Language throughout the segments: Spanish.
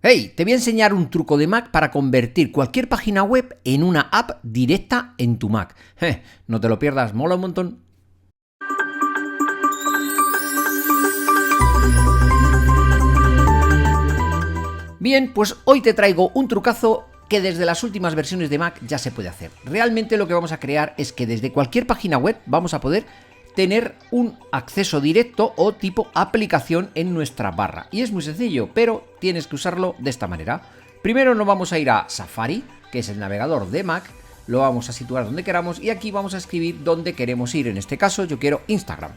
Hey, te voy a enseñar un truco de Mac para convertir cualquier página web en una app directa en tu Mac. No te lo pierdas, mola un montón. Bien, pues hoy te traigo un trucazo que desde las últimas versiones de Mac ya se puede hacer. Realmente lo que vamos a crear es que desde cualquier página web vamos a poder tener un acceso directo o tipo aplicación en nuestra barra. Y es muy sencillo, pero tienes que usarlo de esta manera. Primero nos vamos a ir a Safari, que es el navegador de Mac, lo vamos a situar donde queramos y aquí vamos a escribir dónde queremos ir. En este caso yo quiero Instagram.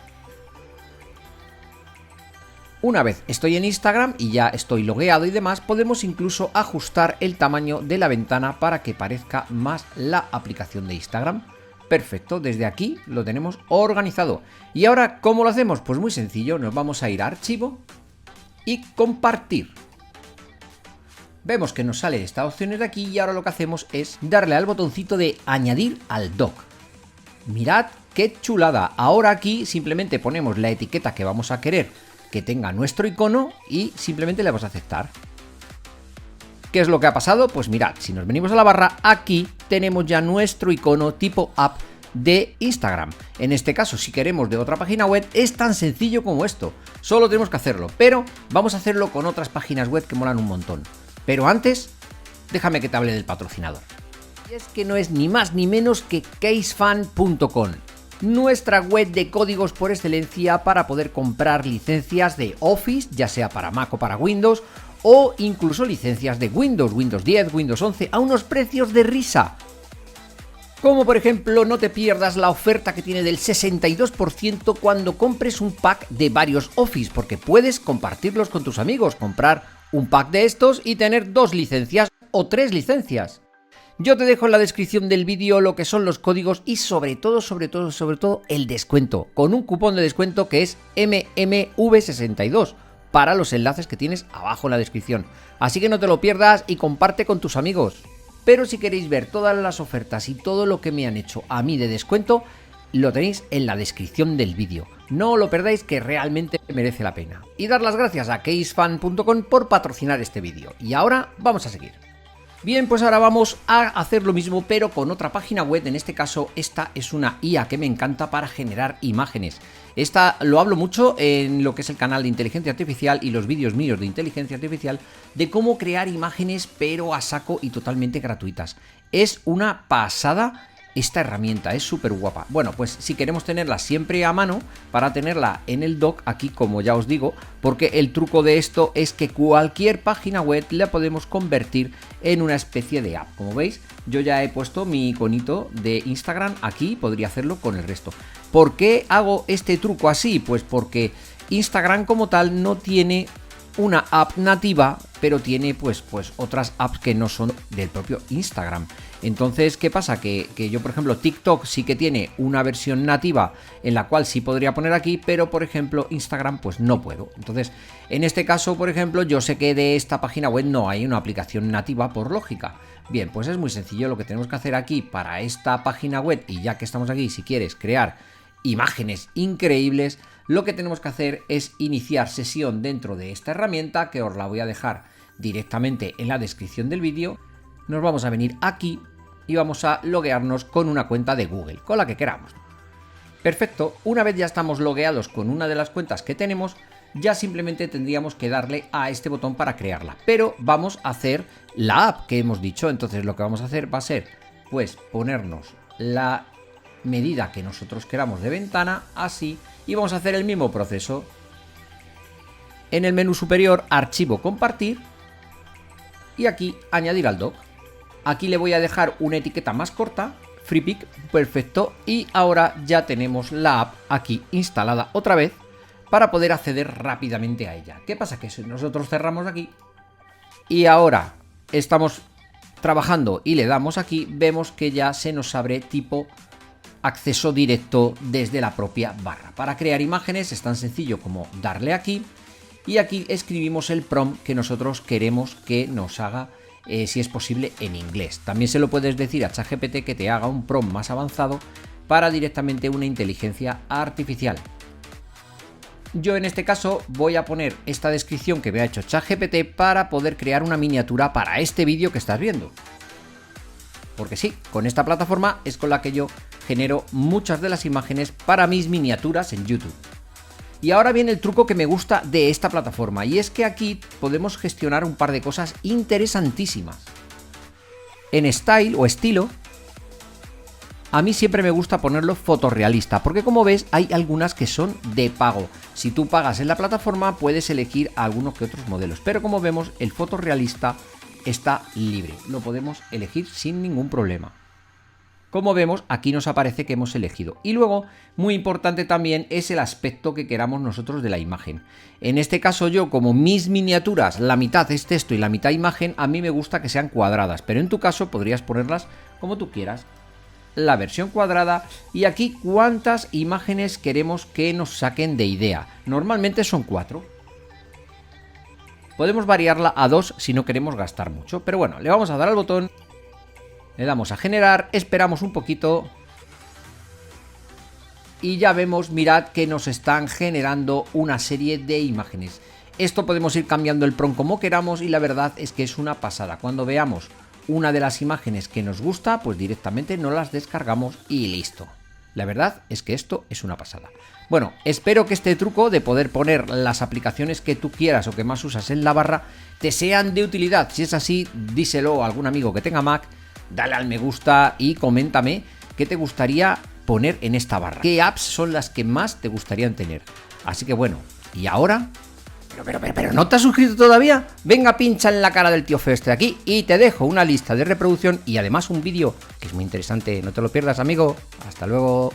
Una vez estoy en Instagram y ya estoy logueado y demás, podemos incluso ajustar el tamaño de la ventana para que parezca más la aplicación de Instagram. Perfecto, desde aquí lo tenemos organizado. ¿Y ahora cómo lo hacemos? Pues muy sencillo, nos vamos a ir a Archivo y Compartir. Vemos que nos salen estas opciones de aquí y ahora lo que hacemos es darle al botoncito de Añadir al dock. Mirad qué chulada. Ahora aquí simplemente ponemos la etiqueta que vamos a querer que tenga nuestro icono y simplemente le vamos a aceptar. ¿Qué es lo que ha pasado? Pues mirad, si nos venimos a la barra, aquí tenemos ya nuestro icono tipo app de Instagram. En este caso, si queremos de otra página web, es tan sencillo como esto. Solo tenemos que hacerlo, pero vamos a hacerlo con otras páginas web que molan un montón. Pero antes, déjame que te hable del patrocinador. Y es que no es ni más ni menos que Casefan.com. Nuestra web de códigos por excelencia para poder comprar licencias de Office, ya sea para Mac o para Windows, o incluso licencias de Windows, Windows 10, Windows 11, a unos precios de risa. Como por ejemplo, no te pierdas la oferta que tiene del 62% cuando compres un pack de varios Office, porque puedes compartirlos con tus amigos, comprar un pack de estos y tener 2 licencias o 3 licencias. Yo te dejo en la descripción del vídeo lo que son los códigos y sobre todo el descuento, con un cupón de descuento que es MMV62 para los enlaces que tienes abajo en la descripción. Así que no te lo pierdas y comparte con tus amigos. Pero si queréis ver todas las ofertas y todo lo que me han hecho a mí de descuento, lo tenéis en la descripción del vídeo. No lo perdáis, que realmente merece la pena. Y dar las gracias a Casefan.com por patrocinar este vídeo. Y ahora vamos a seguir. Bien, pues ahora vamos a hacer lo mismo pero con otra página web. En este caso esta es una IA que me encanta para generar imágenes. Esta lo hablo mucho en lo que es el canal de inteligencia artificial y los vídeos míos de inteligencia artificial, de cómo crear imágenes pero a saco y totalmente gratuitas. Es una pasada. Esta herramienta es súper guapa. Bueno, pues si queremos tenerla siempre a mano, para tenerla en el dock, aquí como ya os digo, porque el truco de esto es que cualquier página web la podemos convertir en una especie de app. Como veis, yo ya he puesto mi iconito de Instagram aquí, podría hacerlo con el resto. ¿Por qué hago este truco así? Pues porque Instagram como tal no tiene una app nativa, pero tiene pues otras apps que no son del propio Instagram. Entonces, ¿qué pasa? Que yo, por ejemplo, TikTok sí que tiene una versión nativa en la cual sí podría poner aquí, pero por ejemplo Instagram pues no puedo. Entonces, en este caso, por ejemplo, yo sé que de esta página web no hay una aplicación nativa por lógica. Bien, pues es muy sencillo. Lo que tenemos que hacer aquí para esta página web, y ya que estamos aquí, si quieres crear imágenes increíbles, lo que tenemos que hacer es iniciar sesión dentro de esta herramienta, que os la voy a dejar directamente en la descripción del vídeo. Nos vamos a venir aquí y vamos a loguearnos con una cuenta de Google, con la que queramos. Perfecto, una vez ya estamos logueados con una de las cuentas que tenemos, ya simplemente tendríamos que darle a este botón para crearla. Pero vamos a hacer la app que hemos dicho, entonces lo que vamos a hacer va a ser pues ponernos la medida que nosotros queramos de ventana, así, y vamos a hacer el mismo proceso. En el menú superior, Archivo, Compartir, y aquí Añadir al dock. Aquí le voy a dejar una etiqueta más corta, FreePic, perfecto, y ahora ya tenemos la app aquí instalada otra vez para poder acceder rápidamente a ella. ¿Qué pasa? Que si nosotros cerramos aquí y ahora estamos trabajando y le damos aquí, vemos que ya se nos abre tipo acceso directo desde la propia barra. Para crear imágenes es tan sencillo como darle aquí y aquí escribimos el prompt que nosotros queremos que nos haga, si es posible, en inglés. También se lo puedes decir a ChatGPT que te haga un prompt más avanzado para directamente una inteligencia artificial. Yo en este caso voy a poner esta descripción que me ha hecho ChatGPT para poder crear una miniatura para este vídeo que estás viendo. Porque sí, con esta plataforma es con la que yo genero muchas de las imágenes para mis miniaturas en YouTube. Y ahora viene el truco que me gusta de esta plataforma, y es que aquí podemos gestionar un par de cosas interesantísimas. En Style o estilo, a mí siempre me gusta ponerlo fotorrealista, porque como ves hay algunas que son de pago. Si tú pagas en la plataforma puedes elegir algunos que otros modelos, pero como vemos el fotorrealista está libre, lo podemos elegir sin ningún problema. Como vemos, aquí nos aparece que hemos elegido. Y luego, muy importante también, es el aspecto que queramos nosotros de la imagen. En este caso yo, como mis miniaturas, la mitad es texto y la mitad imagen, a mí me gusta que sean cuadradas, pero en tu caso podrías ponerlas como tú quieras. La versión cuadrada, y aquí cuántas imágenes queremos que nos saquen de idea. Normalmente son 4. Podemos variarla a 2 si no queremos gastar mucho, pero bueno, le vamos a dar al botón. Le damos a generar, esperamos un poquito y ya vemos, mirad que nos están generando una serie de imágenes. Esto podemos ir cambiando el prompt como queramos y la verdad es que es una pasada. Cuando veamos una de las imágenes que nos gusta, pues directamente nos las descargamos y listo. La verdad es que esto es una pasada. Bueno, espero que este truco de poder poner las aplicaciones que tú quieras o que más usas en la barra te sean de utilidad. Si es así, díselo a algún amigo que tenga Mac. Dale al me gusta y coméntame qué te gustaría poner en esta barra. ¿Qué apps son las que más te gustarían tener? Así que bueno, y ahora... Pero ¿no te has suscrito todavía? Venga, pincha en la cara del tío feo este de aquí y te dejo una lista de reproducción y además un vídeo que es muy interesante. No te lo pierdas, amigo. Hasta luego.